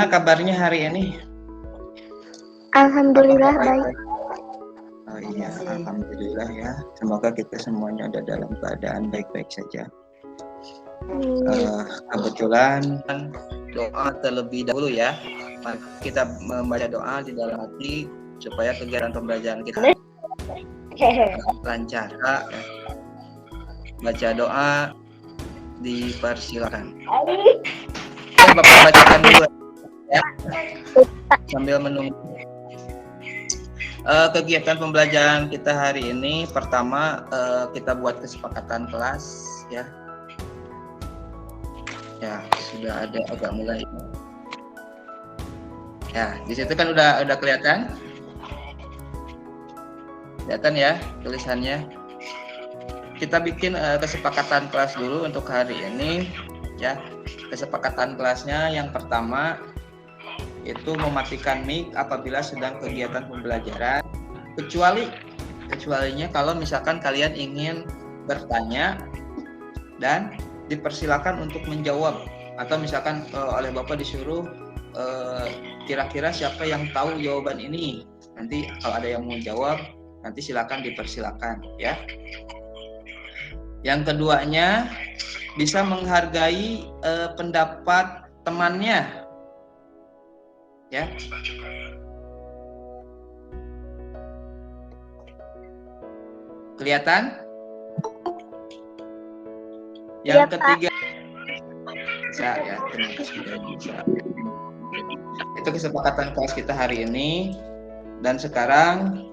Gimana kabarnya hari ini? Alhamdulillah Apakah baik. baik-baik? Oh iya, alhamdulillah ya. Semoga kita semuanya ada dalam keadaan baik-baik saja. Kebetulan doa terlebih dahulu ya. Mari kita membaca doa di dalam hati supaya kegiatan pembelajaran kita lancar. Baca doa dipersilakan. Bapak bacakan dulu ya, sambil menunggu. Kegiatan pembelajaran kita hari ini pertama kita buat kesepakatan kelas ya. Ya, sudah ada agak mulai. Ya, di situ kan udah kelihatan. Kelihatan ya tulisannya. Kita bikin kesepakatan kelas dulu untuk hari ini ya. Kesepakatan kelasnya yang pertama itu mematikan mic apabila sedang kegiatan pembelajaran, kecualinya kalau misalkan kalian ingin bertanya dan dipersilakan untuk menjawab, atau misalkan oleh Bapak disuruh kira-kira siapa yang tahu jawaban ini, nanti kalau ada yang mau jawab nanti silakan dipersilakan ya. Yang keduanya bisa menghargai pendapat temannya ya. Kelihatan? Yang ketiga bisa ya, terima kasih bisa. Itu kesepakatan kelas kita hari ini. Dan sekarang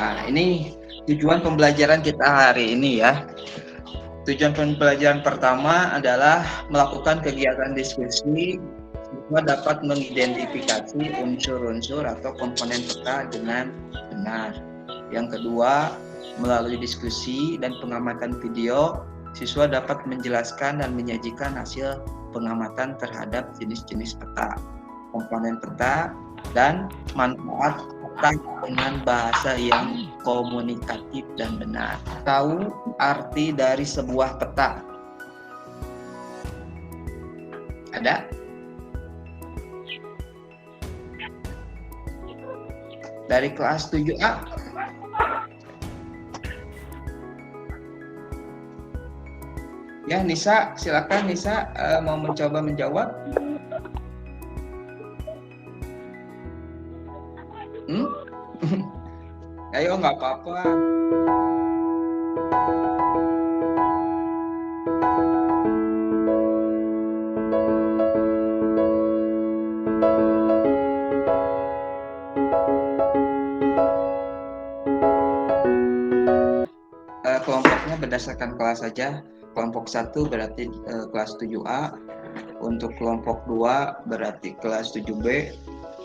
nah ini tujuan pembelajaran kita hari ini ya. Tujuan pembelajaran pertama adalah melakukan kegiatan diskusi sehingga dapat mengidentifikasi unsur-unsur atau komponen peta dengan benar. Yang kedua, melalui diskusi dan pengamatan video, siswa dapat menjelaskan dan menyajikan hasil pengamatan terhadap jenis-jenis peta, komponen peta, dan manfaat peta dengan bahasa yang komunikatif dan benar. Tahu arti dari sebuah peta? Ada? Dari kelas 7A? Ya, Nisa, silakan Nisa mau mencoba menjawab. Ayo, nggak apa-apa. Kelompoknya berdasarkan kelas saja. Kelompok 1 berarti kelas 7A, untuk kelompok 2 berarti kelas 7B,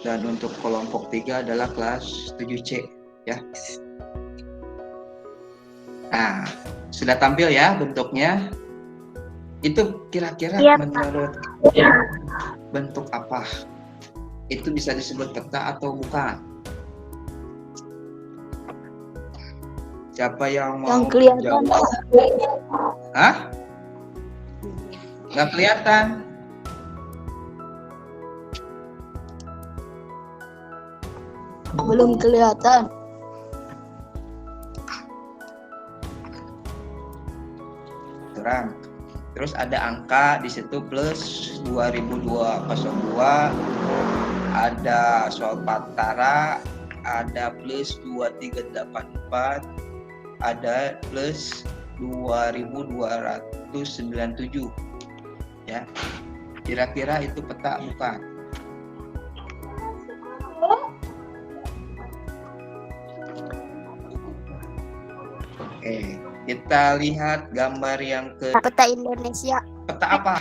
dan untuk kelompok 3 adalah kelas 7C ya. Nah, sudah tampil ya bentuknya. Itu kira-kira menurut bentuk apa? Itu bisa disebut peta atau bukan? Siapa yang mau kelihatan? jawab? Hah? Nggak kelihatan. Belum kelihatan. Kurang. Terus ada angka di situ plus 2202, ada soal Patara, ada plus 2384, ada plus 2297 ya. Kira-kira itu peta bukan? Oke, kita lihat gambar yang Peta Indonesia. Peta apa?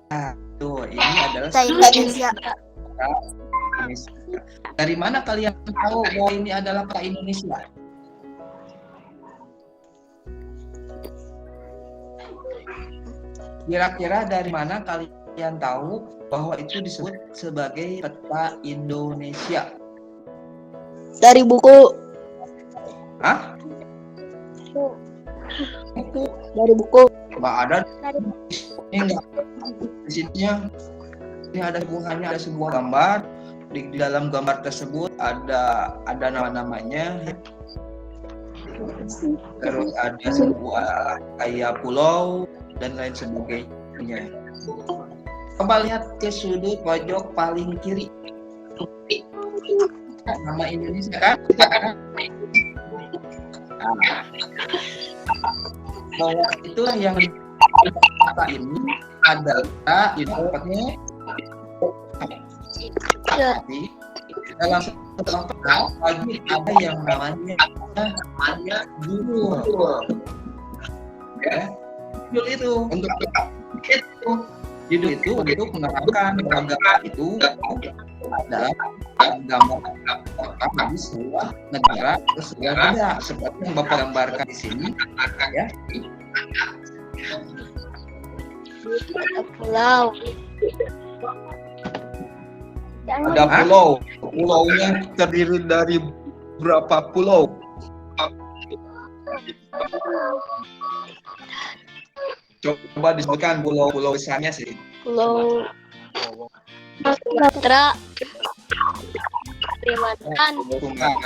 Nah, tuh ini adalah Peta Indonesia. Dari mana kalian tahu bahwa ini adalah peta Indonesia? Kira-kira dari mana kalian tahu bahwa itu disebut sebagai peta Indonesia? Dari buku. Hah? Buku. Dari buku. Nggak ada. Dari Ini enggak. Di sininya ini ada hubungannya, ada sebuah gambar. Di dalam gambar tersebut ada nama-namanya. Terus ada sebuah kayak pulau dan lain sebagainya. Coba lihat ke sudut pojok paling kiri. Nama Indonesia kan? Bahwa itulah yang kata ini adalah ibaratnya di dalam satu kata lagi ada yang namanya judul. Ya, judul itu untuk itu. Judul itu untuk menerangkan bahwa itu adalah gambar di sebuah negara berbeda seperti yang Bapak gambarkan di sini, ya. pulau. Ada pulau. Pulaunya terdiri dari berapa pulau? Coba disebutkan pulau-pulau besarnya sih. Pulau Sumatera. Kalimantan. Sumatera,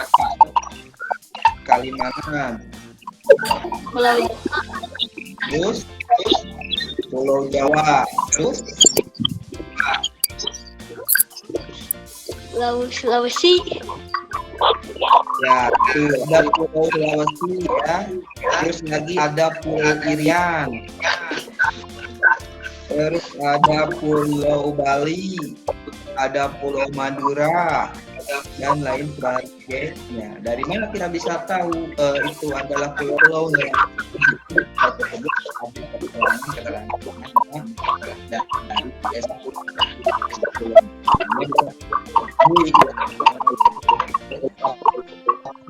Kalimantan, Pulau terus Pulau Jawa, terus Pulau Sulawesi. ya itu ada Pulau Sulawesi ya. Terus lagi ada Pulau Irian. Terus ada Pulau Bali, ada Pulau Madura, dan lain sebagainya. Dari mana kita bisa tahu itu adalah pulau-pulaunya?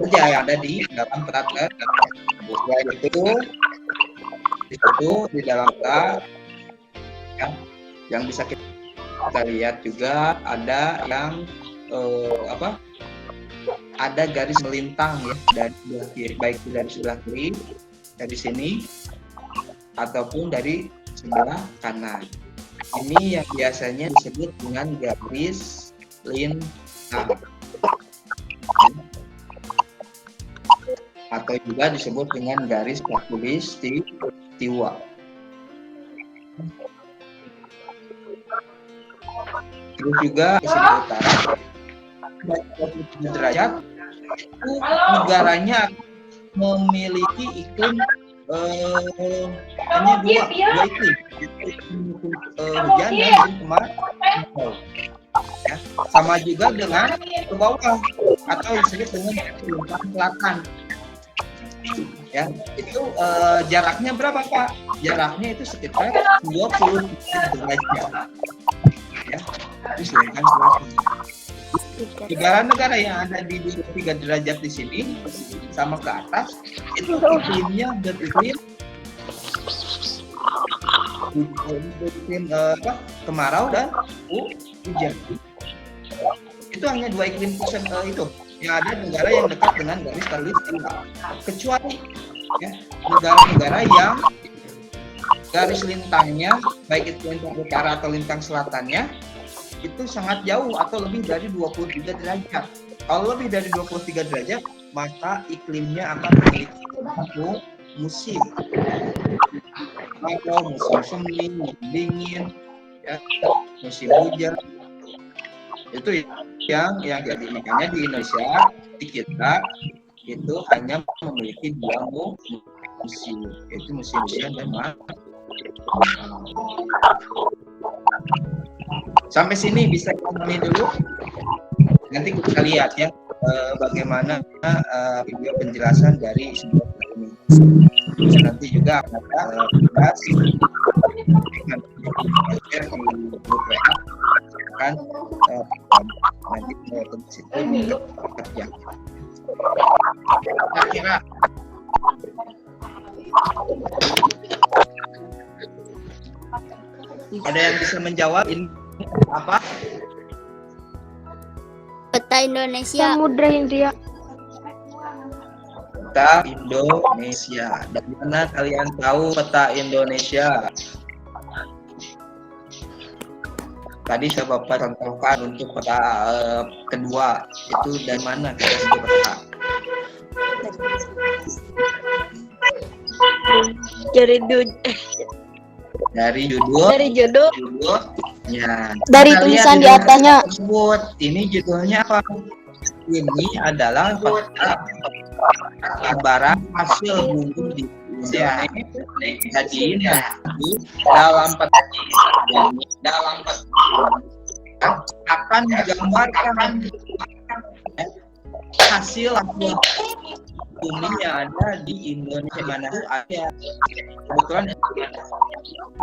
Saja yang ada di dalam peraturan. Selain itu, di dalam peraturan yang bisa kita lihat juga ada yang ada garis melintang ya dari sebelah kiri, baik dari sebelah kiri dari sini ataupun dari sebelah kanan. Ini yang biasanya disebut dengan garis lintang atau juga disebut dengan garis khatulistiwa. Terus juga di sini utara derajat itu negaranya memiliki iklim hanya dua iklim, hujan dan kemarau. Ya, sama juga dengan ke bawah atau disebut dengan lintang selatan. Ya, itu jaraknya berapa Pak? Jaraknya itu sekitar 20 derajat. Ya, itu selatan selatan. Negara-negara yang ada di 23 derajat di sini sama ke atas itu iklimnya beriklim kemarau dan hujan. Itu hanya dua iklim itu yang ada negara yang dekat dengan garis khatulistiwa. Kecuali ya, negara-negara yang garis lintangnya baik itu lintang utara atau lintang selatannya itu sangat jauh atau lebih dari 23 derajat. Kalau lebih dari 23 derajat, maka iklimnya akan memiliki satu musim. Atau musim semi, musim dingin, ya, musim hujan. Itu yang jadi makanya di Indonesia di kita itu hanya memiliki dua musim, yaitu musim hujan dan sampai sini bisa kami dulu. Nanti kita lihat ya bagaimana video penjelasan dari sebuah ini. Nanti juga akan ada nanti di grup WA akan nanti ke situ untuk bekerja. Kira-kira ada yang bisa menjawab ini apa? Peta Indonesia. Samudra Hindia. peta Indonesia. Dari mana kalian tahu peta Indonesia? Tadi saya Bapak contohkan untuk peta kedua, itu dari mana kita sebut peta? Dari judul. Ya. Dari tulisan di atasnya. Tersebut. Ini judulnya apa? Ini adalah peta barang hasil bumi di Indonesia. Jadi dalam peta akan menggambarkan hasil bumi yang ada di Indonesia, mana ada kebetulan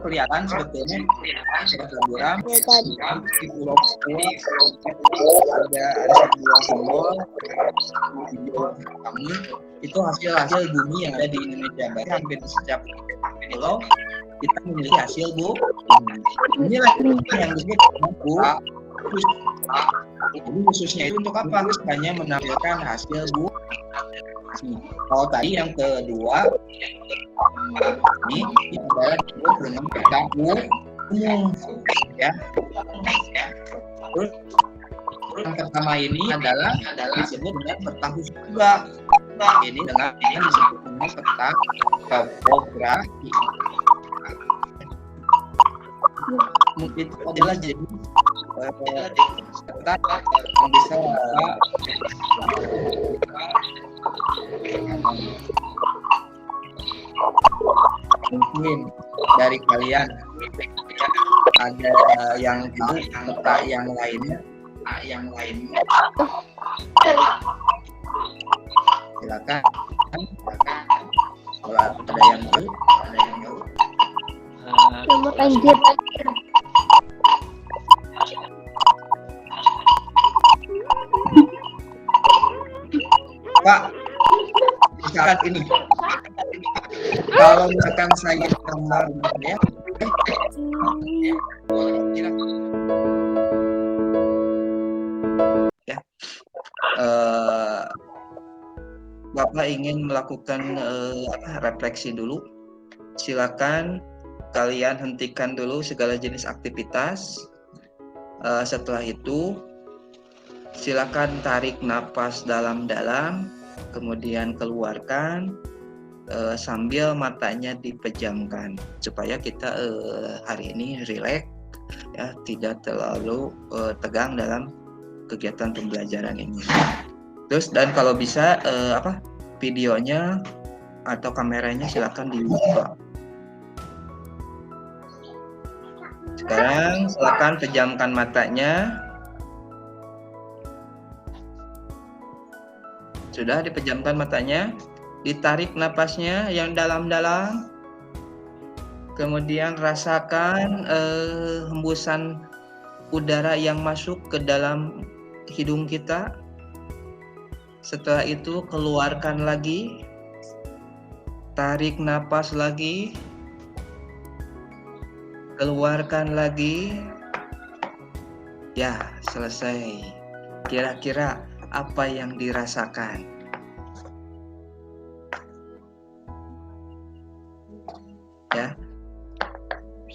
kelihatan sebetulnya buram di Pulau Papua ada sebuah simbol kami itu hasil bumi yang ada di Indonesia. Berarti hampir di setiap pulau kita memiliki hasil bumi. Inilah yang disebut bumi. Jadi khususnya itu untuk apa? Hanya menampilkan hasil bumi. Kalau tadi yang kedua ini adalah disebut dengan peta umum, ya. Terus yang pertama ini adalah disebut dengan peta khusus juga. Ini disebut dengan peta topografi. Mungkin itu adalah jadi peta yang bisa mungkin dari kalian ada yang tahu peta yang lainnya, silakan. Kalau ada yang tahu, Lanjut. Pak, misalkan ini, kalau misalkan saya gambar ya, Bapak ingin melakukan refleksi dulu, silakan kalian hentikan dulu segala jenis aktivitas. Setelah itu silakan tarik napas dalam-dalam, kemudian keluarkan sambil matanya dipejamkan supaya kita hari ini rileks, ya, tidak terlalu tegang dalam kegiatan pembelajaran ini. Terus dan kalau bisa videonya atau kameranya silakan dibuka. Sekarang silakan pejamkan matanya. Sudah dipejamkan matanya, ditarik napasnya yang dalam-dalam, kemudian rasakan hembusan udara yang masuk ke dalam hidung kita. Setelah itu keluarkan lagi, tarik napas lagi, keluarkan lagi. Ya, selesai. Kira-kira apa yang dirasakan? Ya,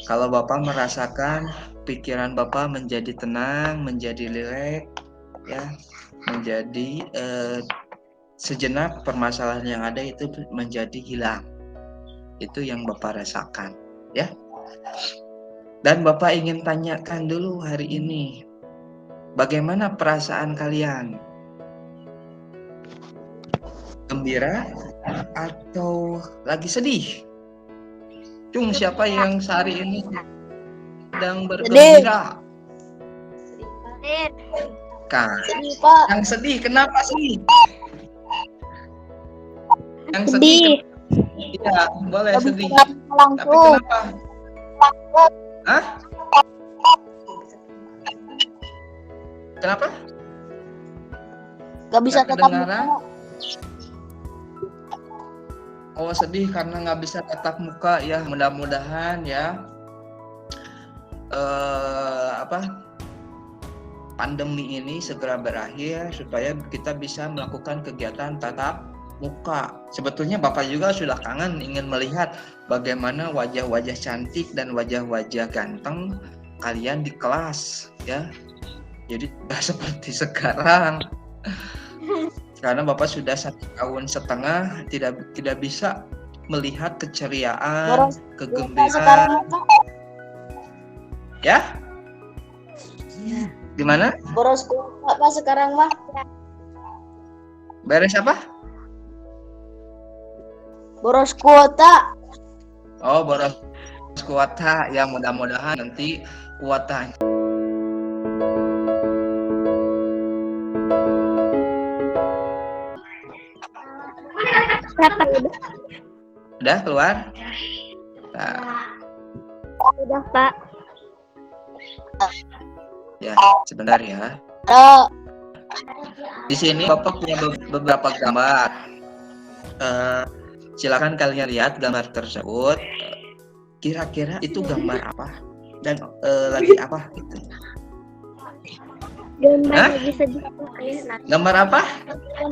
kalau Bapak merasakan pikiran Bapak menjadi tenang, menjadi rileks, ya, menjadi sejenak permasalahan yang ada itu menjadi hilang. Itu yang Bapak rasakan, ya. Dan Bapak ingin tanyakan dulu hari ini, bagaimana perasaan kalian? Gembira atau lagi sedih? Cung, siapa yang sehari ini sedang bergembira? Kan, yang sedih, kenapa sih? Yang sedih. Iya, boleh sedih. Tapi kenapa? Hah? Kenapa? Gak bisa tetap kedengaran? Oh, sedih karena nggak bisa tatap muka, ya. Mudah-mudahan ya pandemi ini segera berakhir supaya kita bisa melakukan kegiatan tatap muka. Sebetulnya Bapak juga sudah kangen ingin melihat bagaimana wajah-wajah cantik dan wajah-wajah ganteng kalian di kelas ya. Jadi tidak seperti sekarang. Karena Bapak sudah 1,5 tahun tidak bisa melihat keceriaan, kegembiraan. Ya? Gimana? Boros apa sekarang mah? Beres apa? Boros kuota. Oh, boros kuota. Ya mudah-mudahan nanti kuota. Udah keluar? Nah. Udah, Pak. Ya, sebentar ya. Di sini Bapak punya beberapa gambar. Silakan kalian lihat gambar tersebut. Kira-kira itu gambar apa? Dan lagi apa gitu? Gambar lagi sedih. Gambar apa?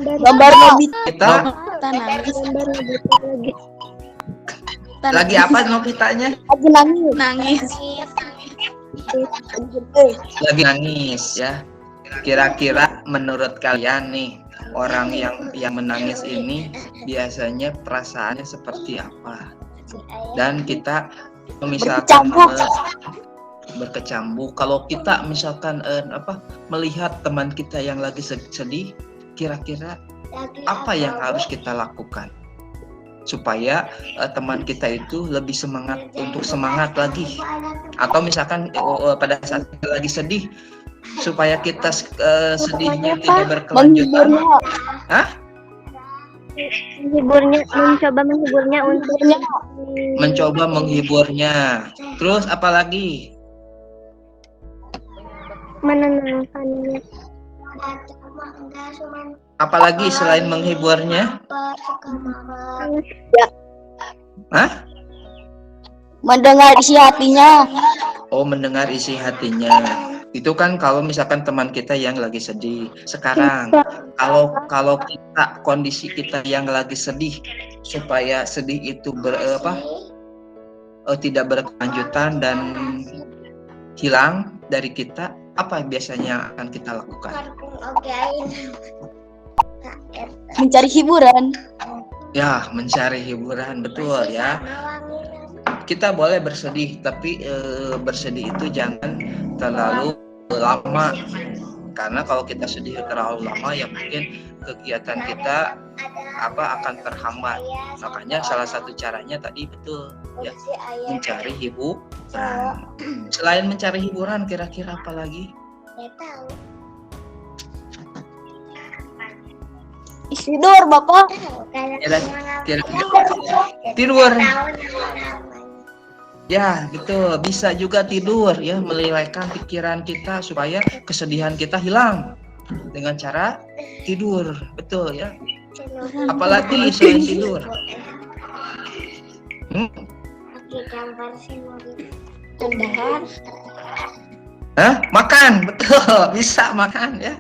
Gambar Nobita. Kita Nangis. Gambar Nobita lagi. lagi apa Nobitanya? Lagi nangis. Lagi nangis ya. Kira-kira menurut kalian nih, orang yang menangis ini biasanya perasaannya seperti apa? Dan kita misalkan berkecambuk. Kalau kita misalkan melihat teman kita yang lagi sedih, kira-kira apa yang harus kita lakukan supaya teman kita itu lebih semangat lagi, atau misalkan pada saat kita lagi sedih supaya kita sedihnya tidak berkelanjutan. Mencoba menghiburnya. Terus apalagi? Menenangkannya. Apalagi selain menghiburnya? Mendengar isi hatinya. Oh, mendengar isi hatinya. Itu kan kalau misalkan teman kita yang lagi sedih. Sekarang kalau kita kondisi kita yang lagi sedih, supaya sedih itu tidak berkelanjutan dan hilang dari kita, apa biasanya akan kita lakukan? Mencari hiburan. Ya, mencari hiburan, betul ya. Kita boleh bersedih, tapi bersedih itu jangan terlalu lama. Karena kalau kita sedih terlalu lama, ya mungkin kegiatan kita akan terhambat. Makanya salah satu caranya tadi betul ya, mencari hiburan. Selain mencari hiburan, kira-kira apa lagi? Tidur, Bapak. Tidur. Ya, betul. Bisa juga tidur ya, melelehkan pikiran kita supaya kesedihan kita hilang dengan cara tidur. Betul ya. Apalagi selain tidur? Makan, betul. Bisa makan ya.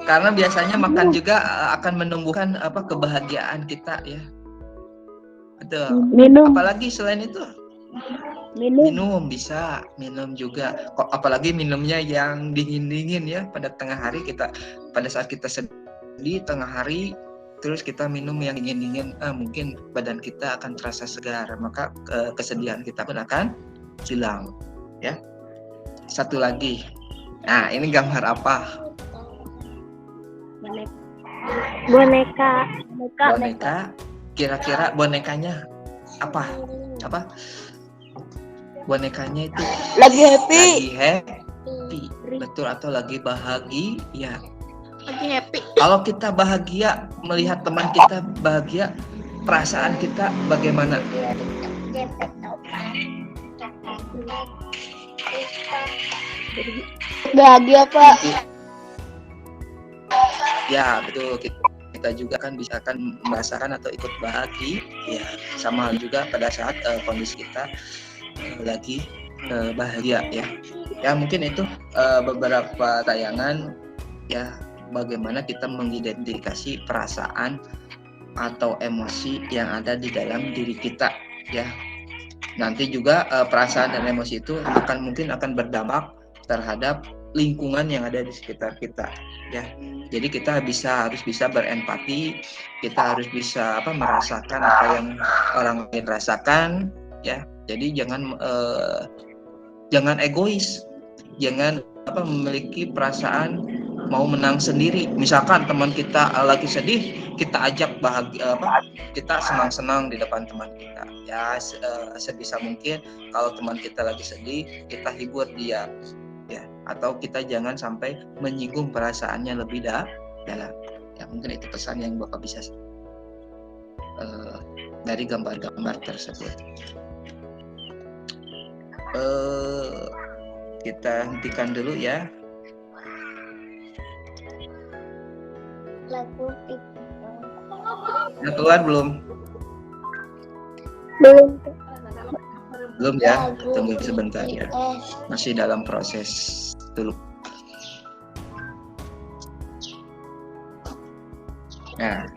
Karena biasanya makan juga akan menumbuhkan kebahagiaan kita ya. Betul. Minum. Apalagi selain itu? Minum bisa, minum juga. Apalagi minumnya yang dingin-dingin ya, pada tengah hari pada saat kita sedih tengah hari, terus kita minum yang dingin-dingin, mungkin badan kita akan terasa segar, maka kesedihan kita pun akan hilang ya. Satu lagi. Nah, ini gambar apa? Boneka. Kira-kira bonekanya apa? Bonekanya itu lagi happy. Betul, atau lagi bahagia ya. Lagi happy. Kalau kita bahagia melihat teman kita bahagia, perasaan kita bagaimana? Bahagia, Pak. Ya, betul. Kita juga kan bisa merasakan atau ikut bahagia ya, sama juga pada saat kondisi kita lagi bahagia ya. Ya, mungkin itu beberapa tayangan ya bagaimana kita mengidentifikasi perasaan atau emosi yang ada di dalam diri kita ya. Nanti juga perasaan dan emosi itu mungkin akan berdampak terhadap lingkungan yang ada di sekitar kita ya. Jadi kita harus bisa berempati, kita harus bisa merasakan apa yang orang lain rasakan ya. Jadi jangan egois, jangan memiliki perasaan mau menang sendiri. Misalkan teman kita lagi sedih, kita ajak bahagia, kita senang-senang di depan teman kita ya. Sebisa mungkin kalau teman kita lagi sedih, kita hibur dia ya, atau kita jangan sampai menyinggung perasaannya lebih dalam ya. Mungkin itu pesan yang Bapak bisa dari gambar-gambar tersebut. Kita hentikan dulu ya. Lagu Udah keluar belum? Belum ya, tunggu sebentar ya. Masih dalam proses dulu. Nah,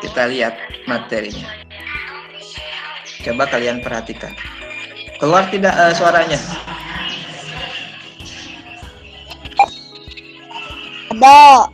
kita lihat materinya. Coba kalian perhatikan. Keluar tidak suaranya? Ada.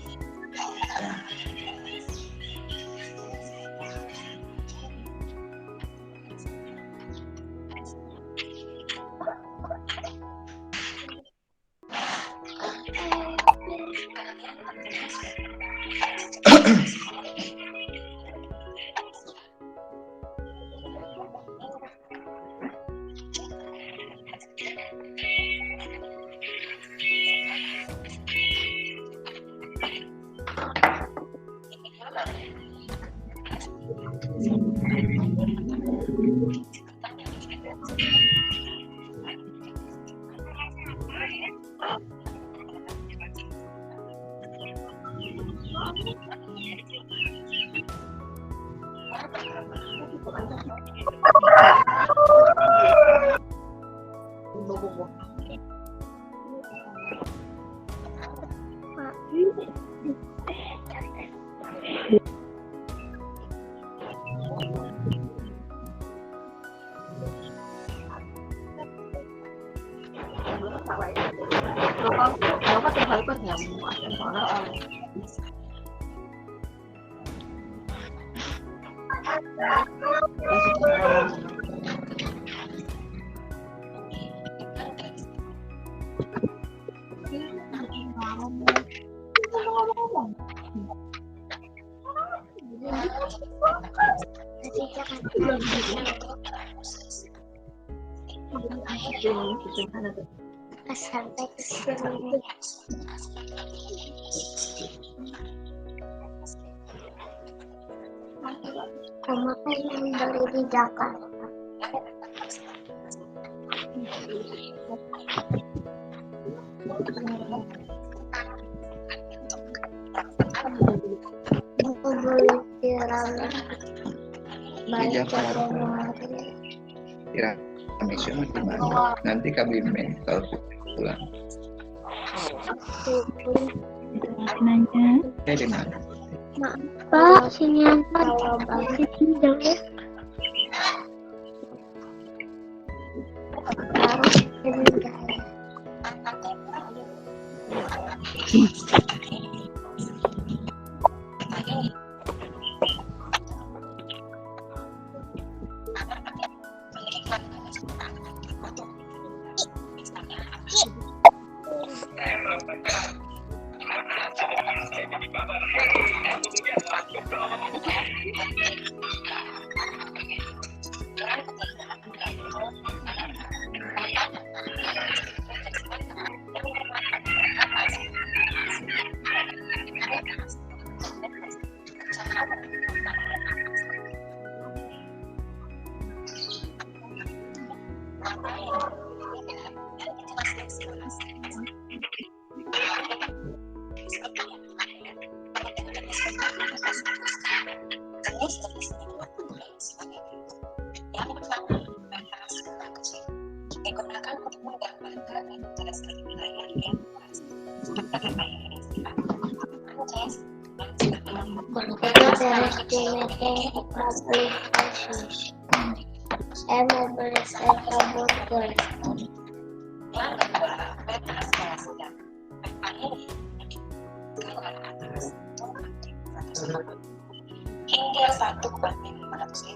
Sampai ke sini. Kamu kan yang beli di Jakarta. Aku beli tiram di Jakarta. Kira Mission di mana? Nanti KBM kalau pulang. Di mana? Pak, sini kalau balik tinggal ya. Meeting aplikasi. Saya mau beli burger. Hingga 1/500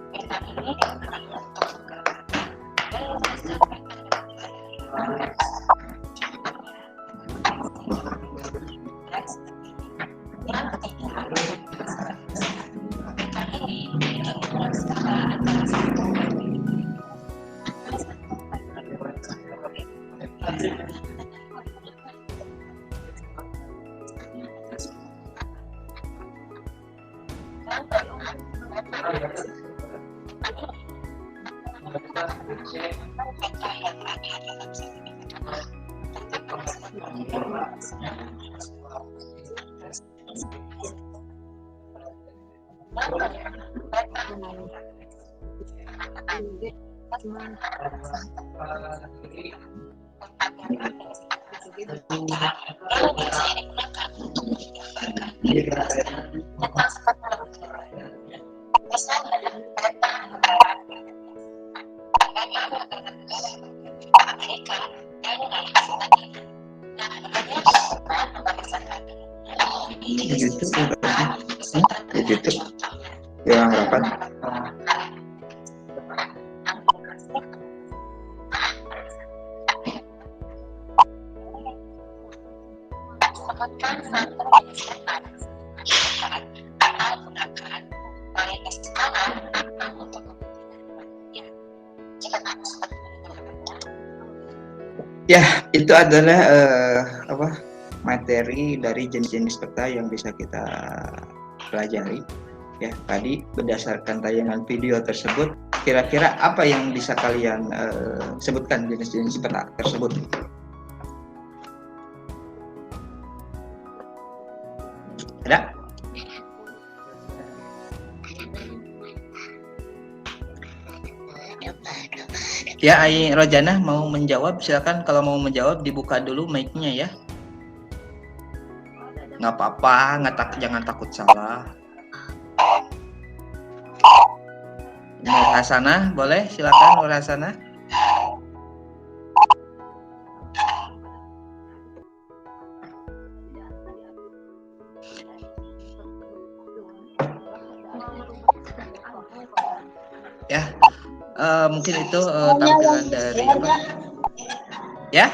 peta ini digunakan untuk YouTube yang rapat. Ya, itu adalah materi dari jenis-jenis peta yang bisa kita pelajari. Ya, tadi berdasarkan tayangan video tersebut, kira-kira apa yang bisa kalian sebutkan jenis-jenis peta tersebut? Ada? Ya, Ai Rojana mau menjawab, silakan. Kalau mau menjawab dibuka dulu mic-nya ya. Nggak apa-apa, jangan takut salah. Nur Hasanah, boleh? Silakan Nur Hasanah. Ya, mungkin itu tampilan dari apa? Ya?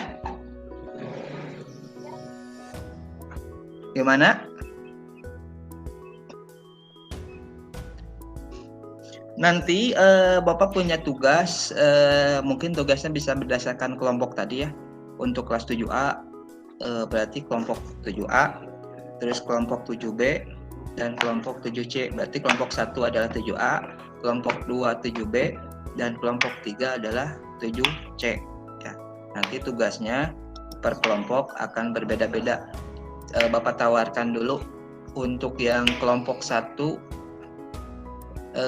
Gimana? Nanti Bapak punya tugas, mungkin tugasnya bisa berdasarkan kelompok tadi ya. Untuk kelas 7A berarti kelompok 7A, terus kelompok 7B, dan kelompok 7C. Berarti kelompok 1 adalah 7A, kelompok 2 7B, dan kelompok 3 adalah 7C. Ya. Nanti tugasnya per kelompok akan berbeda-beda. Bapak tawarkan dulu untuk yang kelompok 1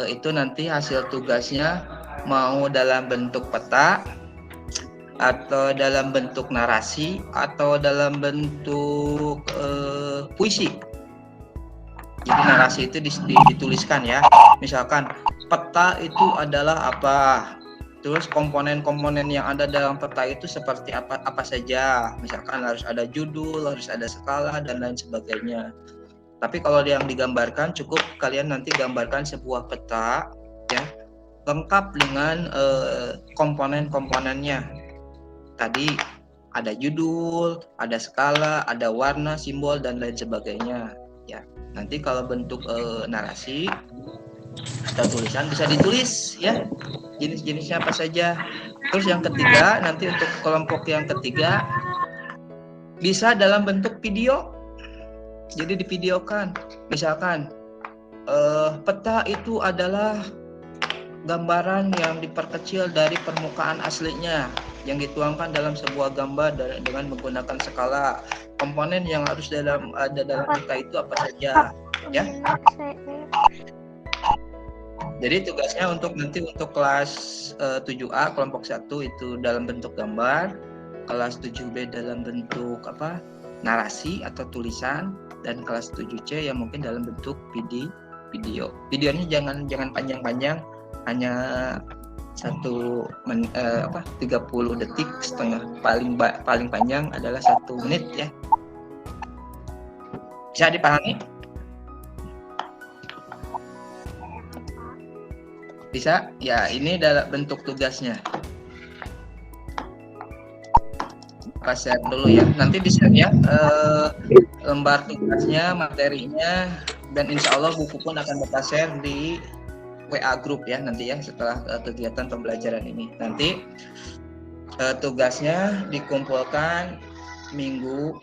itu nanti hasil tugasnya mau dalam bentuk peta atau dalam bentuk narasi atau dalam bentuk puisi. Jadi narasi itu dituliskan ya. Misalkan peta itu adalah apa? Terus komponen-komponen yang ada dalam peta itu seperti apa saja. Misalkan harus ada judul, harus ada skala, dan lain sebagainya. Tapi kalau yang digambarkan, cukup kalian nanti gambarkan sebuah peta ya, lengkap dengan komponen-komponennya. Tadi ada judul, ada skala, ada warna, simbol, dan lain sebagainya. Ya, nanti kalau bentuk narasi atau tulisan bisa ditulis ya, jenis-jenisnya apa saja. Terus yang ketiga, nanti untuk kelompok yang ketiga bisa dalam bentuk video. Jadi divideokan. Misalkan peta itu adalah gambaran yang diperkecil dari permukaan aslinya yang dituangkan dalam sebuah gambar dengan menggunakan skala. Komponen yang harus ada dalam peta itu apa saja ya. Jadi tugasnya nanti untuk kelas 7A kelompok 1 itu dalam bentuk gambar, kelas 7B dalam bentuk narasi atau tulisan, dan kelas 7C yang mungkin dalam bentuk video. Videonya jangan panjang-panjang, hanya 30 detik setengah, paling panjang adalah 1 menit ya. Bisa dipahami? Bisa? Ya, ini adalah bentuk tugasnya. Share dulu ya. Nanti bisa ya lembar tugasnya, materinya, dan insya Allah buku pun akan Bapak share di WA group ya nanti ya setelah kegiatan pembelajaran ini. Nanti tugasnya dikumpulkan minggu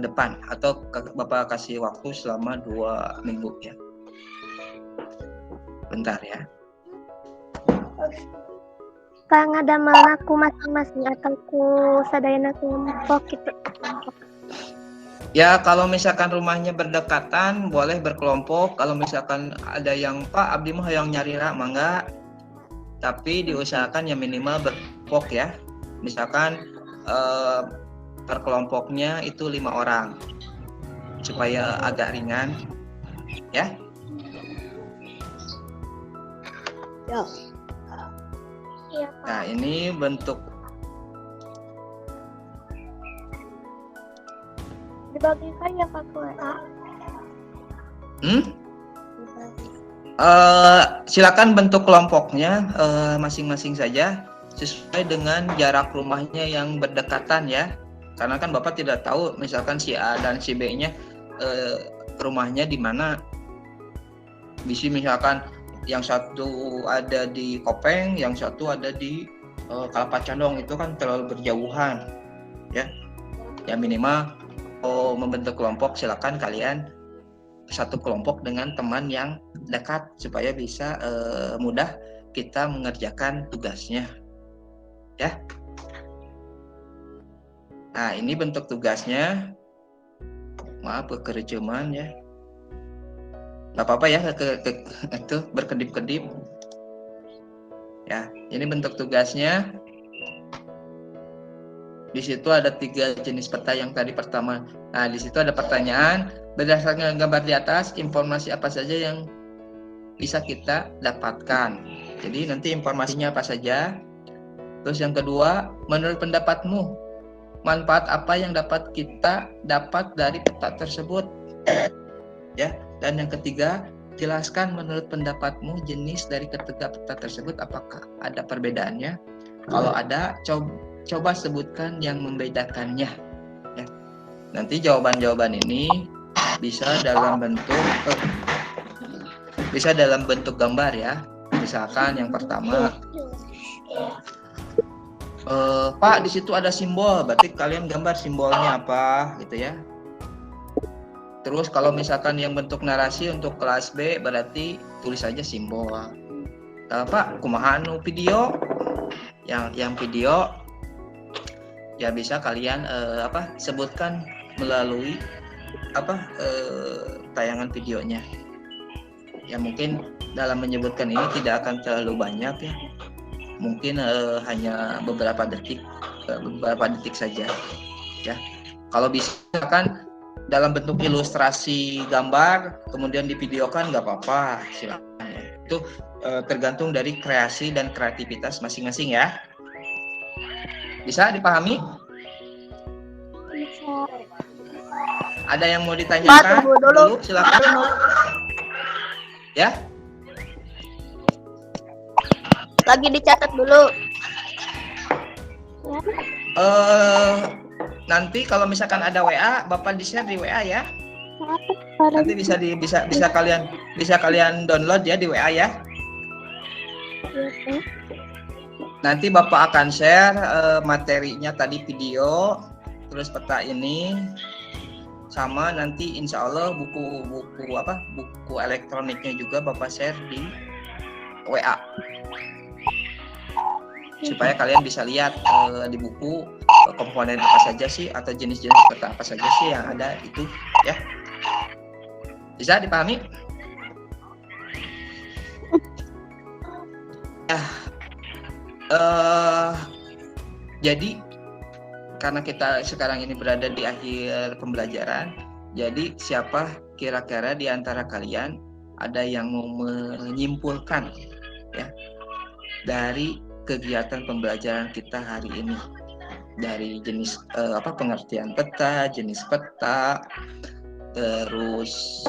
depan atau Bapak kasih waktu selama 2 minggu ya. Bentar ya. Kang ada malaku masing-masing atau ku sadayana kelompok gitu. Ya kalau misalkan rumahnya berdekatan boleh berkelompok. Kalau misalkan ada yang Pak abdi mah yang nyari mangga. Tapi diusahakan yang minimal berkelompok ya. Misalkan per kelompoknya itu 5 orang supaya agak ringan ya. Ya. Nah ini bentuk Dibagikan ya Pak WA. Silakan bentuk kelompoknya masing-masing saja sesuai dengan jarak rumahnya yang berdekatan ya. Karena kan Bapak tidak tahu misalkan si A dan si B-nya rumahnya di mana. Bisa misalkan yang satu ada di Kopeng, yang satu ada di Kelapa Condong, itu kan terlalu berjauhan ya. Ya minimal membentuk kelompok silakan kalian satu kelompok dengan teman yang dekat supaya bisa mudah kita mengerjakan tugasnya ya. Nah ini bentuk tugasnya, maaf kekerjaman ya, nggak apa-apa ya itu berkedip-kedip ya. Ini bentuk tugasnya. Di situ ada 3 jenis peta yang tadi pertama. Nah di situ ada pertanyaan berdasarkan gambar di atas, informasi apa saja yang bisa kita dapatkan. Jadi nanti informasinya apa saja. Terus yang kedua, menurut pendapatmu manfaat apa yang dapat kita dapat dari peta tersebut ya. Dan yang ketiga, jelaskan menurut pendapatmu jenis dari ketiga peta tersebut apakah ada perbedaannya. Kalau ada, coba sebutkan yang membedakannya ya. Nanti jawaban-jawaban ini bisa dalam bentuk gambar ya. Misalkan yang pertama, Pak di situ ada simbol, berarti kalian gambar simbolnya apa gitu ya. Terus kalau misalkan yang bentuk narasi untuk kelas B berarti tulis saja simbol. Pak kumaha anu video, yang video ya bisa kalian sebutkan melalui tayangan videonya. Ya mungkin dalam menyebutkan ini tidak akan terlalu banyak ya. Mungkin hanya beberapa detik saja ya. Kalau bisa kan dalam bentuk ilustrasi gambar kemudian divideokan nggak apa-apa, silakan ya. Itu tergantung dari kreasi dan kreativitas masing-masing ya. Bisa dipahami? Bisa. Ada yang mau ditanyakan? Tunggu dulu. Silakan ya. Lagi dicatat dulu. Nanti kalau misalkan ada WA, Bapak di-share di WA ya. Nanti bisa kalian download ya di WA ya. Nanti Bapak akan share materinya tadi video, terus peta ini, sama nanti insya Allah buku elektroniknya juga Bapak share di WA. Supaya kalian bisa lihat di buku komponen apa saja sih atau jenis-jenis peta apa saja sih yang ada itu ya. Bisa dipahami? Jadi karena kita sekarang ini berada di akhir pembelajaran, jadi siapa kira-kira di antara kalian ada yang mau menyimpulkan ya dari kegiatan pembelajaran kita hari ini, dari jenis pengertian peta, jenis peta, terus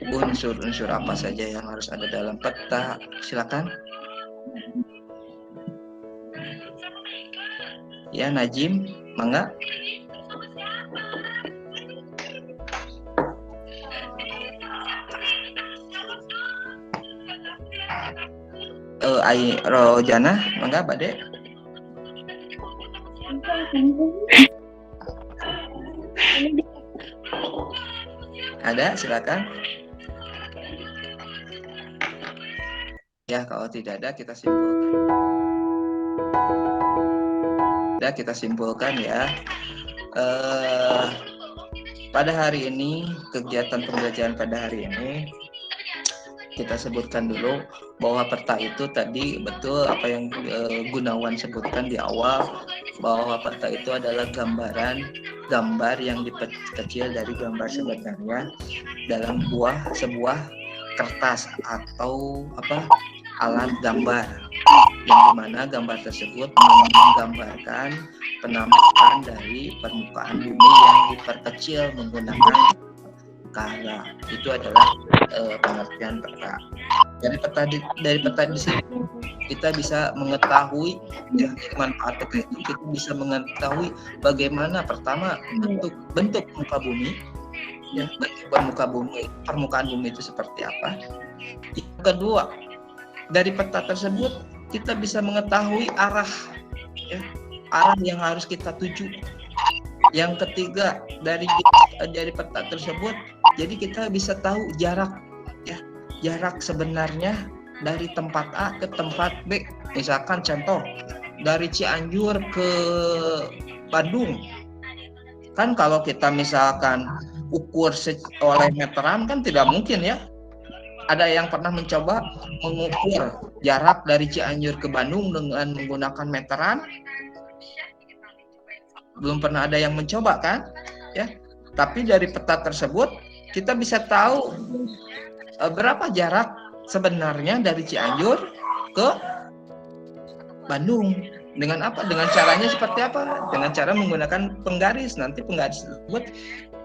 unsur-unsur apa saja yang harus ada dalam peta. Silakan. Ya, Najim, mangga. Rojana, mangga, Bade. Ada, silakan. Ya, kalau tidak ada kita simpulkan ya. Pada hari ini, kegiatan pembelajaran pada hari ini kita sebutkan dulu bahwa peta itu tadi betul apa yang Gunawan sebutkan di awal, bahwa peta itu adalah gambar yang diperkecil dari gambar sebenarnya dalam sebuah kertas atau alat gambar, yang dimana gambar tersebut menggambarkan penampakan dari permukaan bumi yang diperkecil menggunakan skala. Itu adalah pengertian peta. Dari peta di sini kita bisa mengetahui ya, manfaat peta itu kita bisa mengetahui bagaimana pertama bentuk muka bumi, ya, permukaan bumi itu seperti apa. Yang kedua, dari peta tersebut kita bisa mengetahui arah yang harus kita tuju. Yang ketiga, dari peta tersebut jadi kita bisa tahu jarak sebenarnya dari tempat A ke tempat B. Misalkan contoh dari Cianjur ke Bandung, kan kalau kita misalkan ukur oleh meteran kan tidak mungkin ya. Ada yang pernah mencoba mengukur jarak dari Cianjur ke Bandung dengan menggunakan meteran? Belum pernah ada yang mencoba kan? Ya. Tapi dari peta tersebut kita bisa tahu berapa jarak sebenarnya dari Cianjur ke Bandung. Dengan apa? Dengan caranya seperti apa? Dengan cara menggunakan penggaris. Nanti penggaris tersebut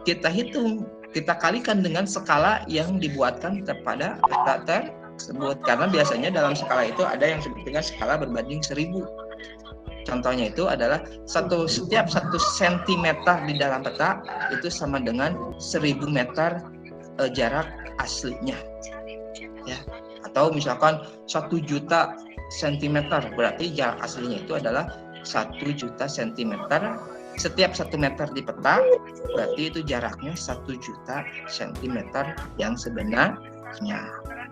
kita hitung, kita kalikan dengan skala yang dibuatkan kepada peta tersebut. Karena biasanya dalam skala itu ada yang disebut dengan skala berbanding 1000. Contohnya itu adalah setiap 1 cm di dalam peta itu sama dengan 1000 meter jarak aslinya. Ya. Atau misalkan 1 juta cm, berarti jarak aslinya itu adalah 1 juta cm. Setiap 1 meter di peta berarti itu jaraknya 1 juta cm yang sebenarnya.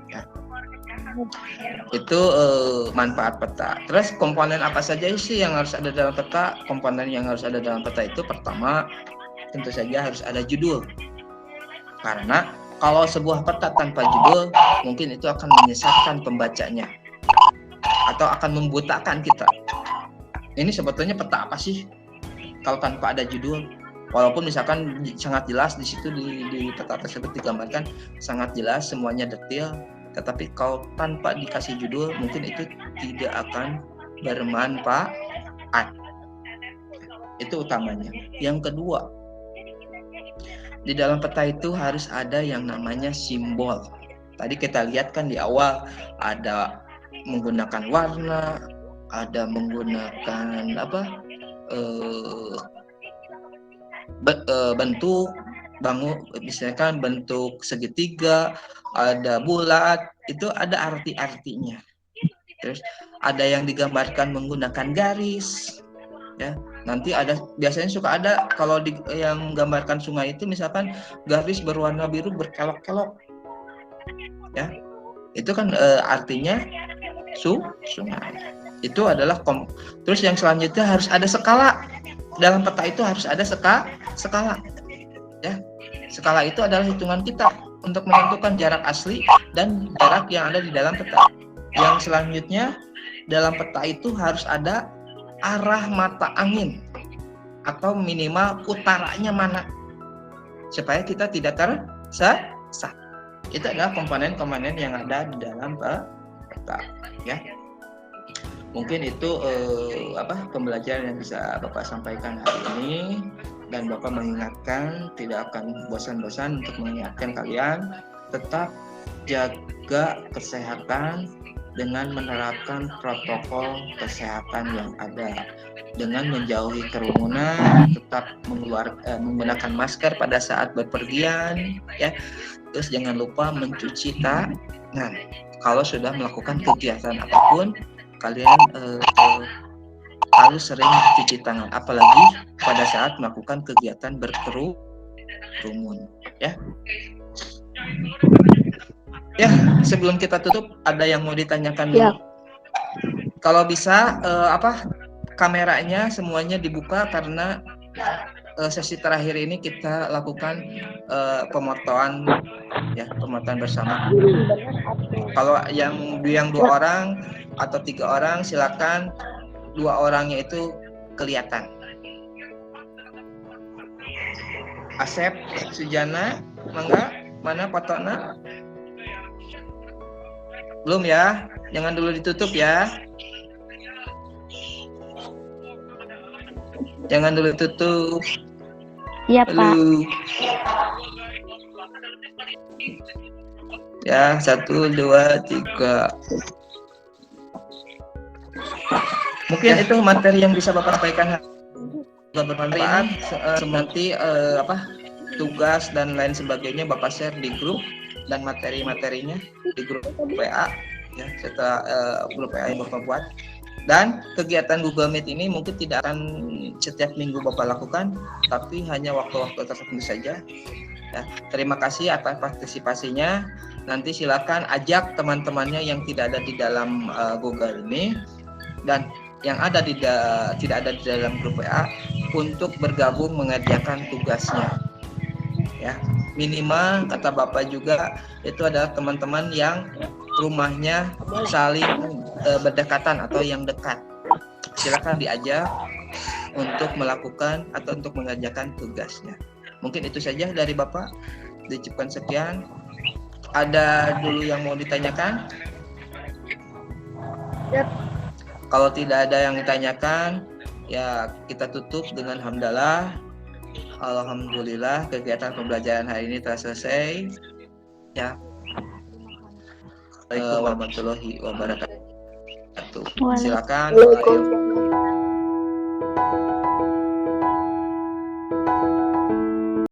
Ya. Itu manfaat peta. Terus komponen apa saja sih yang harus ada dalam peta? Komponen yang harus ada dalam peta itu pertama tentu saja harus ada judul. Karena kalau sebuah peta tanpa judul mungkin itu akan menyesatkan pembacanya atau akan membutakan kita. Ini sebetulnya peta apa sih kalau tanpa ada judul? Walaupun misalkan sangat jelas di situ di peta tersebut digambarkan sangat jelas semuanya detail, tetapi kalau tanpa dikasih judul mungkin itu tidak akan bermanfaat. Itu utamanya. Yang kedua, di dalam peta itu harus ada yang namanya simbol. Tadi kita lihat kan di awal ada menggunakan warna, ada menggunakan bentuk, misalkan bentuk segitiga, ada bulat, itu ada arti-artinya. Terus ada yang digambarkan menggunakan garis, ya. Nanti biasanya suka ada kalau yang menggambarkan sungai itu misalkan garis berwarna biru berkelok-kelok, ya. Itu kan artinya sungai. Itu adalah terus yang selanjutnya harus ada skala. Dalam peta itu harus ada skala. Ya. Skala itu adalah hitungan kita untuk menentukan jarak asli dan jarak yang ada di dalam peta. Yang selanjutnya dalam peta itu harus ada arah mata angin atau minimal utaranya mana supaya kita tidak tersesat. Itu adalah komponen-komponen yang ada di dalam peta, ya. Mungkin itu pembelajaran yang bisa Bapak sampaikan hari ini, dan Bapak mengingatkan, tidak akan bosan-bosan untuk mengingatkan kalian tetap jaga kesehatan dengan menerapkan protokol kesehatan yang ada, dengan menjauhi kerumunan, tetap menggunakan masker pada saat bepergian, ya. Terus jangan lupa mencuci tangan. Kalau sudah melakukan kegiatan apapun, kalian harus sering cuci tangan, apalagi pada saat melakukan kegiatan berkerumun, ya. Ya, sebelum kita tutup, ada yang mau ditanyakan dulu? Ya. Kalau bisa, kameranya semuanya dibuka, karena sesi terakhir ini kita lakukan pemotoan, ya, pemotoan bersama. Kalau yang 2 orang atau 3 orang, silakan 2 orangnya itu kelihatan. Asep, Sujana, mangga, mana fotona? Belum ya? Jangan dulu ditutup ya. Jangan dulu tutup. Iya, Pak. Halo. Ya, 1, 2, 3. Mungkin itu materi yang bisa Bapak sampaikan, bermanfaat. Nanti tugas dan lain sebagainya Bapak share di grup, dan materi-materinya di grup WA, ya, setelah grup WA yang Bapak buat. Dan kegiatan Google Meet ini mungkin tidak akan setiap minggu Bapak lakukan, tapi hanya waktu-waktu tertentu saja. Ya, terima kasih atas partisipasinya. Nanti silakan ajak teman-temannya yang tidak ada di dalam Google ini, dan yang ada tidak ada di dalam grup WA, untuk bergabung mengerjakan tugasnya. Ya, minimal kata Bapak juga itu adalah teman-teman yang rumahnya saling berdekatan atau yang dekat. Silakan diajak untuk melakukan atau untuk mengerjakan tugasnya. Mungkin itu saja dari Bapak. Diucapkan sekian. Ada dulu yang mau ditanyakan? Yep. Kalau tidak ada yang ditanyakan, ya kita tutup dengan hamdalah. Alhamdulillah, kegiatan pembelajaran hari ini telah selesai. Ya. Assalamualaikum warahmatullahi wabarakatuh. Silakan.